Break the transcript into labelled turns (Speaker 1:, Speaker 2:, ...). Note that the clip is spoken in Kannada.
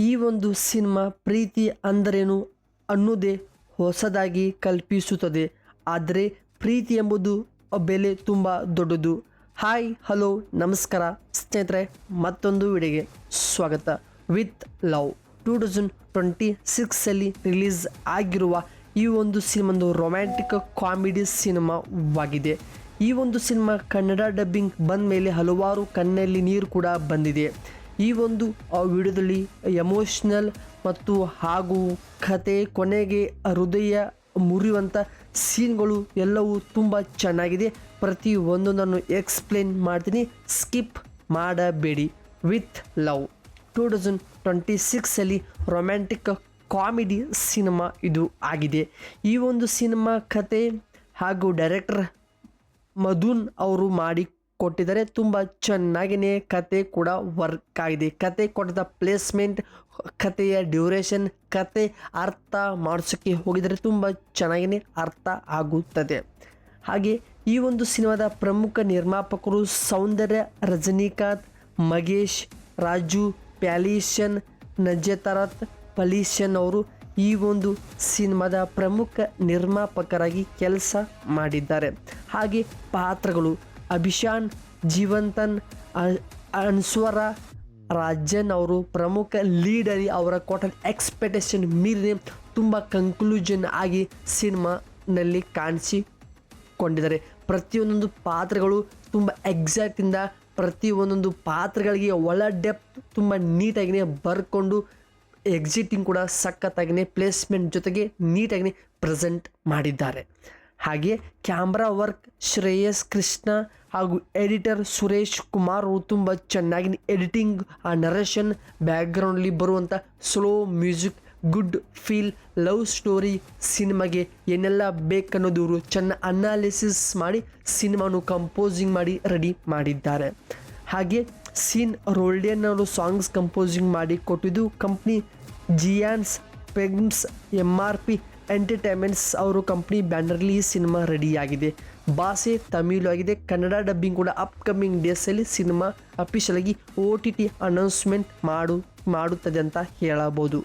Speaker 1: ಈ ಒಂದು ಸಿನಿಮಾ ಪ್ರೀತಿ ಅಂದರೇನು ಅನ್ನೋದೇ ಹೊಸದಾಗಿ ಕಲ್ಪಿಸುತ್ತದೆ. ಆದರೆ ಪ್ರೀತಿ ಎಂಬುದು ಬೆಲೆ ತುಂಬ ದೊಡ್ಡದು. ಹಾಯ್ ಹಲೋ ನಮಸ್ಕಾರ ಸ್ನೇಹಿತರೆ, ಮತ್ತೊಂದು ವಿಡಿಯೋಗೆ ಸ್ವಾಗತ. ವಿತ್ ಲವ್ 2026 ರಿಲೀಸ್ ಆಗಿರುವ ಈ ಒಂದು ಸಿನಿಮಾ ಒಂದು ರೊಮ್ಯಾಂಟಿಕ್ ಕಾಮಿಡಿ ಸಿನಿಮಾವಾಗಿದೆ. ಈ ಒಂದು ಸಿನಿಮಾ ಕನ್ನಡ ಡಬ್ಬಿಂಗ್ ಬಂದ ಮೇಲೆ ಹಲವಾರು ಕಣ್ಣಲ್ಲಿ ನೀರು ಕೂಡ ಬಂದಿದೆ. ಈ ಒಂದು ವಿಡಿಯೋದಲ್ಲಿ ಎಮೋಷ್ನಲ್ ಮತ್ತು ಹಾಗೂ ಕತೆ ಕೊನೆಗೆ ಹೃದಯ ಮುರಿಯುವಂಥ ಸೀನ್ಗಳು ಎಲ್ಲವೂ ತುಂಬ ಚೆನ್ನಾಗಿದೆ. ಪ್ರತಿ ಒಂದು ನಾನು ಎಕ್ಸ್ಪ್ಲೇನ್ ಮಾಡ್ತೀನಿ, ಸ್ಕಿಪ್ ಮಾಡಬೇಡಿ. With love 2026 romantic comedy cinema ಇದು ಆಗಿದೆ. ಈ ಒಂದು ಸಿನಿಮಾ ಕತೆ ಹಾಗೂ ಡೈರೆಕ್ಟರ್ ಮಧುನ್ ಅವರು ಮಾಡಿ ಕೊಟ್ಟಿದ್ದಾರೆ. ತುಂಬ ಚೆನ್ನಾಗಿಯೇ ಕತೆ ಕೂಡ ವರ್ಕ್ ಆಗಿದೆ. ಕತೆ ಕೊಟ್ಟಿದ್ದ ಪ್ಲೇಸ್ಮೆಂಟ್, ಕತೆಯ ಡ್ಯೂರೇಷನ್, ಕತೆ ಅರ್ಥ ಮಾಡಿಸೋಕ್ಕೆ ಹೋಗಿದರೆ ತುಂಬ ಚೆನ್ನಾಗಿಯೇ ಅರ್ಥ ಆಗುತ್ತದೆ. ಹಾಗೆ ಈ ಒಂದು ಸಿನಿಮಾದ ಪ್ರಮುಖ ನಿರ್ಮಾಪಕರು ಸೌಂದರ್ಯ, ರಜನಿಕಾಂತ್, ಮಗೇಶ್, ರಾಜು ಪ್ಯಾಲಿಷನ್, ನಜೇತರತ್ ಪಲಿಷನ್ ಅವರು ಈ ಒಂದು ಸಿನಿಮಾದ ಪ್ರಮುಖ ನಿರ್ಮಾಪಕರಾಗಿ ಕೆಲಸ ಮಾಡಿದ್ದಾರೆ. ಹಾಗೆ ಪಾತ್ರಗಳು ಅಭಿಷಾನ್, ಜೀವಂತನ್, ಅನ್ಸ್ವರ ರಾಜನ್ ಅವರು ಪ್ರಮುಖ ಲೀಡರಿ. ಅವರ ಕೊಟ್ಟ ಎಕ್ಸ್ಪೆಕ್ಟೇಷನ್ ಮೀರಿ ತುಂಬ ಕನ್ಕ್ಲೂಷನ್ ಆಗಿ ಸಿನಿಮಾನಲ್ಲಿ ಕಾಣಿಸಿಕೊಂಡಿದ್ದಾರೆ. ಪ್ರತಿಯೊಂದೊಂದು ಪಾತ್ರಗಳು ತುಂಬ ಎಕ್ಸಾಕ್ಟಿಂದ ಪ್ರತಿಯೊಂದೊಂದು ಪಾತ್ರಗಳಿಗೆ ಒಳ ಡೆಪ್ತ್ ತುಂಬ ನೀಟಾಗಿಯೇ ಬರ್ಕೊಂಡು ಎಕ್ಸಿಟಿಂಗ್ ಕೂಡ ಸಖತ್ತಾಗಿಯೇ ಪ್ಲೇಸ್ಮೆಂಟ್ ಜೊತೆಗೆ ನೀಟಾಗಿ ಪ್ರೆಸೆಂಟ್ ಮಾಡಿದ್ದಾರೆ. ಹಾಗೆ ಕ್ಯಾಮ್ರಾ ವರ್ಕ್ ಶ್ರೇಯಸ್ ಕೃಷ್ಣ ಹಾಗೂ ಎಡಿಟರ್ ಸುರೇಶ್ ಕುಮಾರ್ ಅವರು ತುಂಬ ಚೆನ್ನಾಗಿ ಎಡಿಟಿಂಗ್, ಆ ನರೇಷನ್, ಬ್ಯಾಕ್ಗ್ರೌಂಡ್ಲಿ ಬರುವಂಥ slow music, good feel, love story, ಸಿನಿಮಾಗೆ ಏನೆಲ್ಲ ಬೇಕನ್ನೋದು ಇವರು ಚೆನ್ನಾಗಿ ಅನಾಲಿಸಿಸ್ ಮಾಡಿ ಸಿನಿಮಾನು ಕಂಪೋಸಿಂಗ್ ಮಾಡಿ ರೆಡಿ ಮಾಡಿದ್ದಾರೆ. ಹಾಗೆ ಸೀನ್ ರೋಲ್ಡಿಯನ್ ಅವರು ಸಾಂಗ್ಸ್ ಕಂಪೋಸಿಂಗ್ ಮಾಡಿ ಕೊಟ್ಟಿದ್ದು company Jiyan's films MRP entertainments ಅವರು ಕಂಪ್ನಿ ಬ್ಯಾನರ್ಲಿ ಈ ಸಿನಿಮಾ ರೆಡಿಯಾಗಿದೆ. ಭಾಷೆ ತಮಿಳು ಆಗಿದೆ. ಕನ್ನಡ ಡಬ್ಬಿಂಗ್ ಕೂಡ ಅಪ್ಕಮಿಂಗ್ ಡೇಸಲ್ಲಿ ಸಿನಿಮಾ ಅಫಿಷಿಯಲ್ ಆಗಿ OTT ಅನೌನ್ಸ್ಮೆಂಟ್ ಮಾಡುತ್ತದೆ ಅಂತ ಹೇಳಬಹುದು.